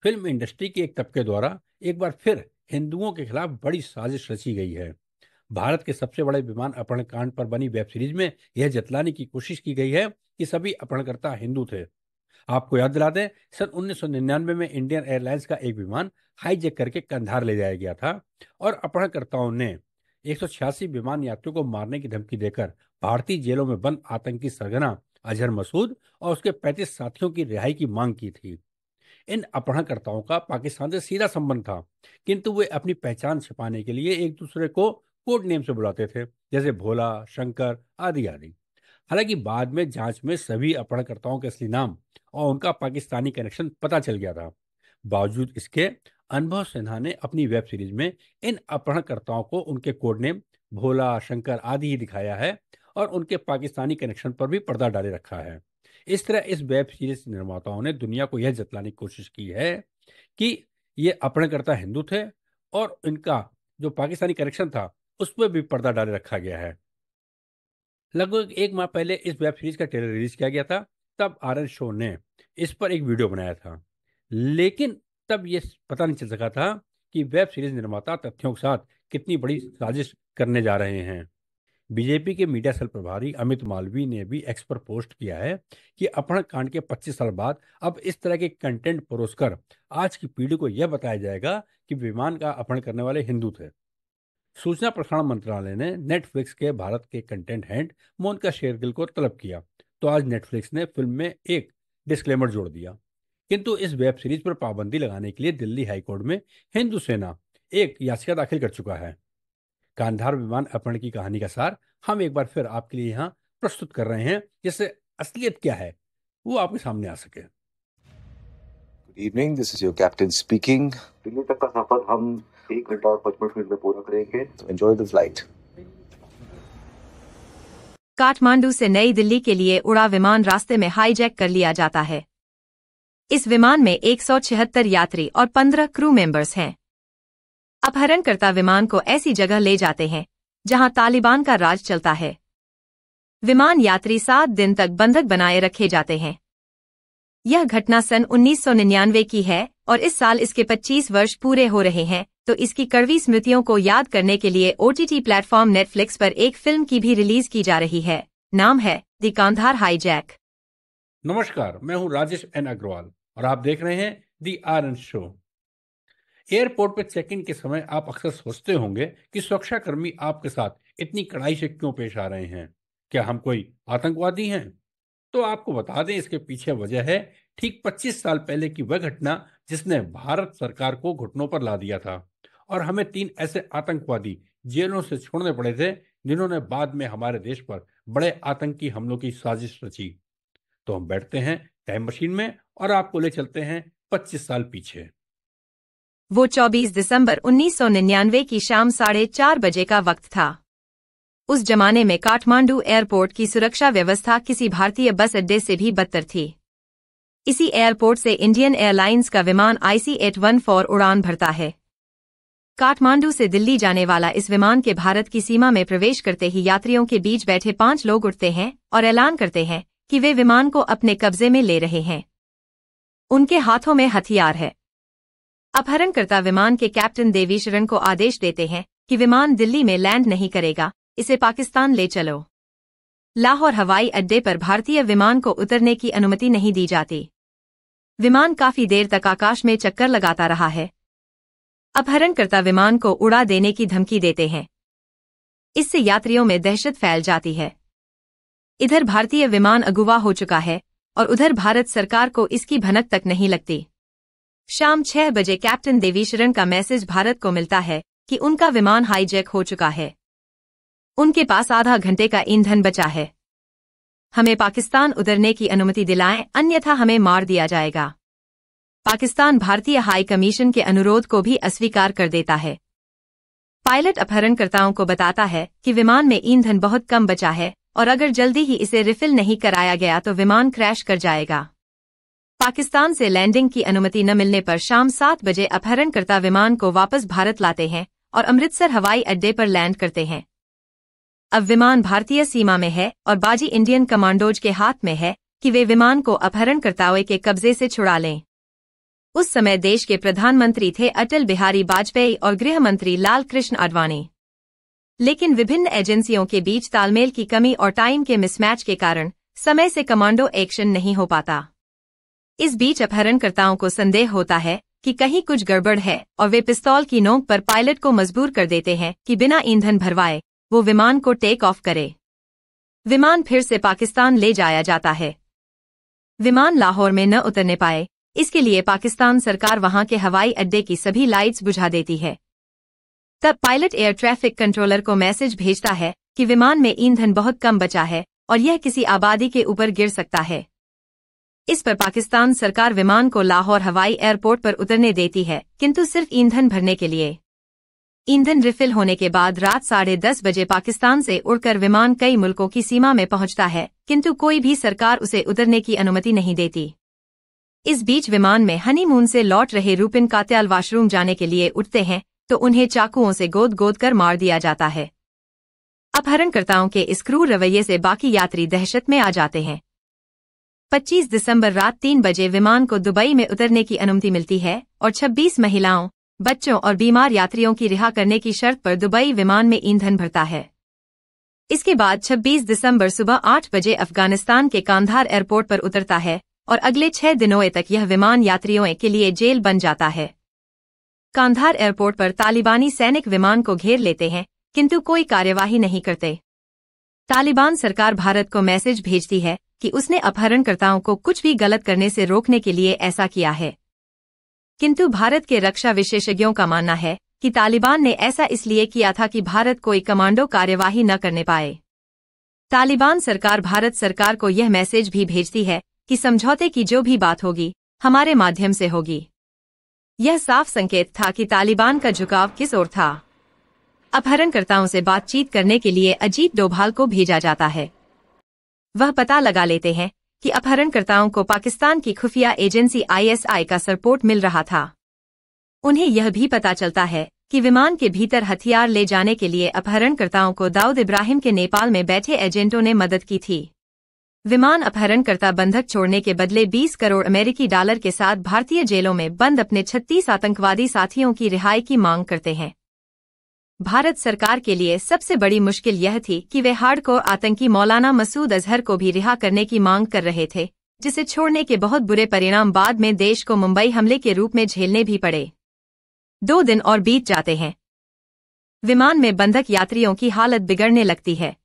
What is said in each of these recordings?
Film industry के एक तबके द्वारा एक बार फिर हिंदुओं के खिलाफ बड़ी साजिश रची गई है। भारत के सबसे बड़े विमान अपहरण कांड पर बनी वेब सीरीज में यह जतलाने की कोशिश की गई है कि सभी अपहरणकर्ता हिंदू थे। आपको याद दिला दें, सन 1999 में इंडियन एयरलाइंस का एक विमान हाईजैक करके कंधार ले जाया गया था और अपहरणकर्ताओं ने 186 विमान यात्रियों को मारने की धमकी देकर भारतीय जेलों में बंद आतंकी सरगना अजहर मसूद और उसके 35 साथियों की रिहाई की मांग की थी। इन अपहरणकर्ताओं का पाकिस्तान से सीधा संबंध था, किंतु वे अपनी पहचान छिपाने के लिए एक दूसरे को कोड नेम से बुलाते थे, जैसे भोला, शंकर आदि आदि। हालांकि बाद में जांच में सभी अपहरणकर्ताओं के असली नाम और उनका पाकिस्तानी कनेक्शन पता चल गया था। बावजूद इसके, अनुभव सिन्हा ने अपनी वेब सीरीज में इन अपहरणकर्ताओं को उनके कोड नेम भोला, शंकर आदि ही दिखाया है और उनके पाकिस्तानी कनेक्शन पर भी पर्दा डाले रखा है। इस तरह इस वेब सीरीज निर्माताओं ने दुनिया को यह जतलाने की कोशिश की है कि ये अपहरणकर्ता हिंदू थे और इनका जो पाकिस्तानी कनेक्शन था उस पर भी पर्दा डाले रखा गया है। लगभग एक माह पहले इस वेब सीरीज का ट्रेलर रिलीज किया गया था। तब आरएन शो ने इस पर एक वीडियो बनाया था, लेकिन तब ये पता नहीं चल सका था कि वेब सीरीज निर्माता तथ्यों के साथ कितनी बड़ी साजिश करने जा रहे हैं। बीजेपी के मीडिया सेल प्रभारी अमित मालवीय ने भी एक्स पर पोस्ट किया है कि अपहरण कांड के 25 साल बाद अब इस तरह के कंटेंट परोसकर आज की पीढ़ी को यह बताया जाएगा कि विमान का अपहरण करने वाले हिंदू थे। सूचना प्रसारण मंत्रालय ने नेटफ्लिक्स के भारत के कंटेंट हेड मोनिका शेरगिल को तलब किया, तो आज नेटफ्लिक्स ने फिल्म में एक डिस्क्लेमर जोड़ दिया। किंतु इस वेब सीरीज पर पाबंदी लगाने के लिए दिल्ली हाईकोर्ट में हिंदू सेना एक याचिका दाखिल कर चुका है। कांधार विमान अपहरण की कहानी का सार हम एक बार फिर आपके लिए यहाँ प्रस्तुत कर रहे हैं, जिससे असलियत क्या है वो आपके सामने आ सके। Good evening, this is your captain speaking. Delhi तक का सफर हम 1 घंटा और 55 मिनट में पूरा करेंगे, तो एंजॉय द फ्लाइट। काठमांडू से नई दिल्ली के लिए उड़ा विमान रास्ते में हाईजैक कर लिया जाता है। इस विमान में 176 यात्री और 15 क्रू मेंबर्स हैं। अपहरणकर्ता विमान को ऐसी जगह ले जाते हैं जहां तालिबान का राज चलता है। विमान यात्री 7 दिन तक बंधक बनाए रखे जाते हैं। यह घटना सन 1999 की है और इस साल इसके 25 वर्ष पूरे हो रहे हैं, तो इसकी कड़वी स्मृतियों को याद करने के लिए ओटीटी प्लेटफॉर्म नेटफ्लिक्स पर एक फिल्म की भी रिलीज की जा रही है। नाम है द कांधार हाईजैक। नमस्कार, मैं हूं राजेश एन अग्रवाल और आप देख रहे हैं दी आरएन शो। एयरपोर्ट पर चेक इन के समय आप अक्सर सोचते होंगे कि सुरक्षाकर्मी आपके साथ इतनी कड़ाई से क्यों पेश आ रहे हैं। क्या हम कोई आतंकवादी हैं? तो आपको बता दें, इसके पीछे वजह है ठीक 25 साल पहले की वह घटना जिसने भारत सरकार को घुटनों पर ला दिया था और हमें 3 ऐसे आतंकवादी जेलों से छोड़ने पड़े थे जिन्होंने बाद में हमारे देश पर बड़े आतंकी हमलों की साजिश रची। तो हम बैठते हैं टाइम मशीन में और आपको ले चलते हैं 25 साल पीछे। वो 24 दिसंबर 1999 की शाम 4:30 बजे का वक्त था। उस जमाने में काठमांडू एयरपोर्ट की सुरक्षा व्यवस्था किसी भारतीय बस अड्डे से भी बदतर थी। इसी एयरपोर्ट से इंडियन एयरलाइंस का विमान IC-814 उड़ान भरता है। काठमांडू से दिल्ली जाने वाला इस विमान के भारत की सीमा में प्रवेश करते ही यात्रियों के बीच बैठे 5 लोग उठते हैं और ऐलान करते हैं कि वे विमान को अपने कब्जे में ले रहे हैं। उनके हाथों में हथियार है। अपहरणकर्ता विमान के कैप्टन देवीशरण को आदेश देते हैं कि विमान दिल्ली में लैंड नहीं करेगा, इसे पाकिस्तान ले चलो। लाहौर हवाई अड्डे पर भारतीय विमान को उतरने की अनुमति नहीं दी जाती। विमान काफी देर तक आकाश में चक्कर लगाता रहा है। अपहरणकर्ता विमान को उड़ा देने की धमकी देते हैं। इससे यात्रियों में दहशत फैल जाती है। इधर भारतीय विमान अगुवा हो चुका है और उधर भारत सरकार को इसकी भनक तक नहीं लगती। शाम 6 बजे कैप्टन देवीशरण का मैसेज भारत को मिलता है कि उनका विमान हाईजैक हो चुका है। उनके पास आधा घंटे का ईंधन बचा है। हमें पाकिस्तान उतरने की अनुमति दिलाएं, अन्यथा हमें मार दिया जाएगा। पाकिस्तान भारतीय हाई कमीशन के अनुरोध को भी अस्वीकार कर देता है। पायलट अपहरणकर्ताओं को बताता है कि विमान में ईंधन बहुत कम बचा है और अगर जल्दी ही इसे रिफिल नहीं कराया गया तो विमान क्रैश कर जाएगा। पाकिस्तान से लैंडिंग की अनुमति न मिलने पर शाम 7 बजे अपहरणकर्ता विमान को वापस भारत लाते हैं और अमृतसर हवाई अड्डे पर लैंड करते हैं। अब विमान भारतीय सीमा में है और बाजी इंडियन कमांडोज के हाथ में है कि वे विमान को अपहरणकर्ताओं के कब्जे से छुड़ा लें। उस समय देश के प्रधानमंत्री थे अटल बिहारी वाजपेयी और गृह मंत्री लाल कृष्ण आडवाणी। लेकिन विभिन्न एजेंसियों के बीच तालमेल की कमी और टाइम के मिसमैच के कारण समय से कमांडो एक्शन नहीं हो पाता। इस बीच अपहरणकर्ताओं को संदेह होता है कि कहीं कुछ गड़बड़ है और वे पिस्तौल की नोक पर पायलट को मजबूर कर देते हैं कि बिना ईंधन भरवाए वो विमान को टेक ऑफ करे। विमान फिर से पाकिस्तान ले जाया जाता है। विमान लाहौर में न उतरने पाए, इसके लिए पाकिस्तान सरकार वहां के हवाई अड्डे की सभी लाइट्स बुझा देती है। तब पायलट एयर ट्रैफिक कंट्रोलर को मैसेज भेजता है कि विमान में ईंधन बहुत कम बचा है और यह किसी आबादी के ऊपर गिर सकता है। इस पर पाकिस्तान सरकार विमान को लाहौर हवाई एयरपोर्ट पर उतरने देती है, किंतु सिर्फ ईंधन भरने के लिए। ईंधन रिफिल होने के बाद रात 10:30 बजे पाकिस्तान से उड़कर विमान कई मुल्कों की सीमा में पहुंचता है, किंतु कोई भी सरकार उसे उतरने की अनुमति नहीं देती। इस बीच विमान में हनीमून से लौट रहे रूपिन कात्याल वॉशरूम जाने के लिए उठते हैं तो उन्हें चाकुओं से गोद गोद कर मार दिया जाता है। अपहरणकर्ताओं के इस क्रूर रवैये से बाकी यात्री दहशत में आ जाते हैं। 25 दिसंबर रात 3 बजे विमान को दुबई में उतरने की अनुमति मिलती है और 26 महिलाओं, बच्चों और बीमार यात्रियों की रिहा करने की शर्त पर दुबई विमान में ईंधन भरता है। इसके बाद 26 दिसंबर सुबह 8 बजे अफगानिस्तान के कांधार एयरपोर्ट पर उतरता है और अगले 6 दिनों तक यह विमान यात्रियों के लिए जेल बन जाता है। कांधार एयरपोर्ट पर तालिबानी सैनिक विमान को घेर लेते हैं, किंतु कोई कार्यवाही नहीं करते। तालिबान सरकार भारत को मैसेज भेजती है कि उसने अपहरणकर्ताओं को कुछ भी गलत करने से रोकने के लिए ऐसा किया है, किंतु भारत के रक्षा विशेषज्ञों का मानना है कि तालिबान ने ऐसा इसलिए किया था कि भारत कोई कमांडो कार्यवाही न करने पाए। तालिबान सरकार भारत सरकार को यह मैसेज भी भेजती है कि समझौते की जो भी बात होगी हमारे माध्यम से होगी। यह साफ संकेत था कि तालिबान का झुकाव किस ओर था। अपहरणकर्ताओं से बातचीत करने के लिए अजीत डोभाल को भेजा जाता है। वह पता लगा लेते हैं कि अपहरणकर्ताओं को पाकिस्तान की खुफिया एजेंसी ISI का सपोर्ट मिल रहा था। उन्हें यह भी पता चलता है कि विमान के भीतर हथियार ले जाने के लिए अपहरणकर्ताओं को दाऊद इब्राहिम के नेपाल में बैठे एजेंटों ने मदद की थी। विमान अपहरणकर्ता बंधक छोड़ने के बदले 20 करोड़ अमेरिकी डॉलर के साथ भारतीय जेलों में बंद अपने 36 आतंकवादी साथियों की रिहाई की मांग करते हैं। भारत सरकार के लिए सबसे बड़ी मुश्किल यह थी कि वे हार्डकोर आतंकी मौलाना मसूद अजहर को भी रिहा करने की मांग कर रहे थे, जिसे छोड़ने के बहुत बुरे परिणाम बाद में देश को मुंबई हमले के रूप में झेलने भी पड़े। 2 दिन और बीत जाते हैं। विमान में बंधक यात्रियों की हालत बिगड़ने लगती है।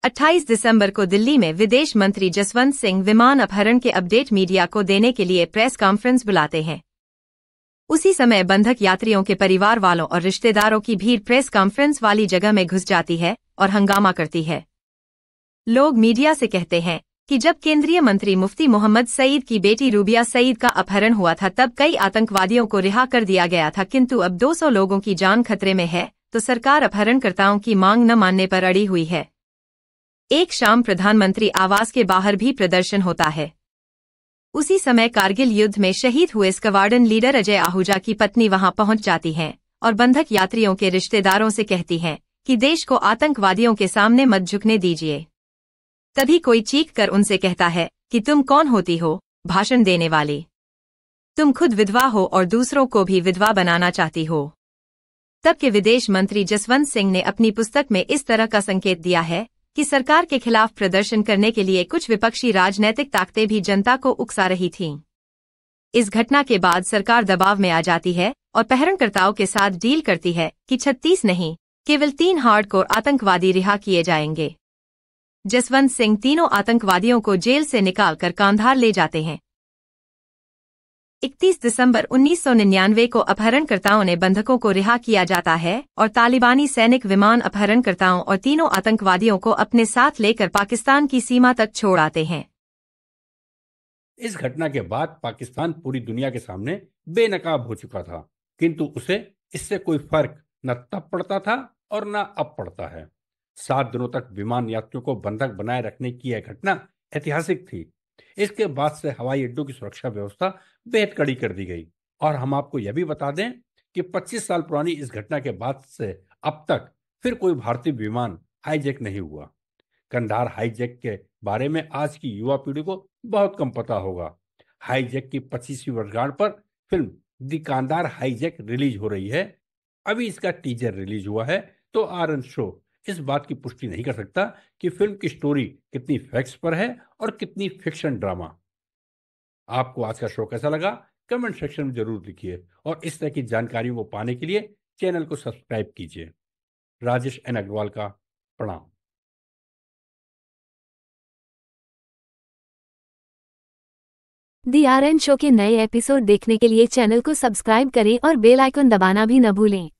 28 दिसंबर को दिल्ली में विदेश मंत्री जसवंत सिंह विमान अपहरण के अपडेट मीडिया को देने के लिए प्रेस कॉन्फ्रेंस बुलाते हैं। उसी समय बंधक यात्रियों के परिवार वालों और रिश्तेदारों की भीड़ प्रेस कॉन्फ्रेंस वाली जगह में घुस जाती है और हंगामा करती है। लोग मीडिया से कहते हैं कि जब केंद्रीय मंत्री मुफ्ती मोहम्मद सईद की बेटी रूबिया सईद का अपहरण हुआ था तब कई आतंकवादियों को रिहा कर दिया गया था, किंतु अब 200 लोगों की जान खतरे में है तो सरकार अपहरणकर्ताओं की मांग न मानने पर अड़ी हुई है। एक शाम प्रधानमंत्री आवास के बाहर भी प्रदर्शन होता है। उसी समय कारगिल युद्ध में शहीद हुए स्क्वाड्रन लीडर अजय आहूजा की पत्नी वहां पहुंच जाती हैं और बंधक यात्रियों के रिश्तेदारों से कहती हैं कि देश को आतंकवादियों के सामने मत झुकने दीजिए। तभी कोई चीख कर उनसे कहता है कि तुम कौन होती हो भाषण देने वाली? तुम खुद विधवा हो और दूसरों को भी विधवा बनाना चाहती हो। तब के विदेश मंत्री जसवंत सिंह ने अपनी पुस्तक में इस तरह का संकेत दिया है कि सरकार के खिलाफ प्रदर्शन करने के लिए कुछ विपक्षी राजनैतिक ताकतें भी जनता को उकसा रही थीं। इस घटना के बाद सरकार दबाव में आ जाती है और अपहरणकर्ताओं के साथ डील करती है कि 36 नहीं, केवल 3 हार्डकोर आतंकवादी रिहा किए जाएंगे। जसवंत सिंह तीनों आतंकवादियों को जेल से निकालकर कांधार ले जाते हैं। 31 दिसंबर 1999 को अपहरणकर्ताओं ने बंधकों को रिहा किया जाता है और तालिबानी सैनिक विमान अपहरणकर्ताओं और तीनों आतंकवादियों को अपने साथ लेकर पाकिस्तान की सीमा तक छोड़ आते हैं। इस घटना के बाद पाकिस्तान पूरी दुनिया के सामने बेनकाब हो चुका था, किंतु उसे इससे कोई फर्क न तब पड़ता था और न अब पड़ता है। 7 दिनों तक विमान यात्रियों को बंधक बनाए रखने की यह घटना ऐतिहासिक थी। इसके बाद से हवाई अड्डों की सुरक्षा व्यवस्था बेहद कड़ी कर दी गई और हम आपको यह भी बता दें कि 25 साल पुरानी इस घटना के बाद से अब तक फिर कोई भारतीय विमान हाईजैक नहीं हुआ। कंधार हाईजैक के बारे में आज की युवा पीढ़ी को बहुत कम पता होगा। हाईजैक की 25वीं वर्षगांठ पर film the Kandahar hijack release हो रही है। अभी इसका टीजर रिलीज हुआ है, तो आनंद शो इस बात की पुष्टि नहीं कर सकता कि फिल्म की स्टोरी कितनी फैक्ट्स पर है और कितनी फिक्शन ड्रामा। आपको आज का शो कैसा लगा, कमेंट सेक्शन में जरूर लिखिए और इस तरह की जानकारियों को पाने के लिए चैनल को सब्सक्राइब कीजिए। राजेश एन अग्रवाल का प्रणाम। दी आर एन शो के नए एपिसोड देखने के लिए चैनल को सब्सक्राइब करें और बेल आइकन दबाना भी न भूलें।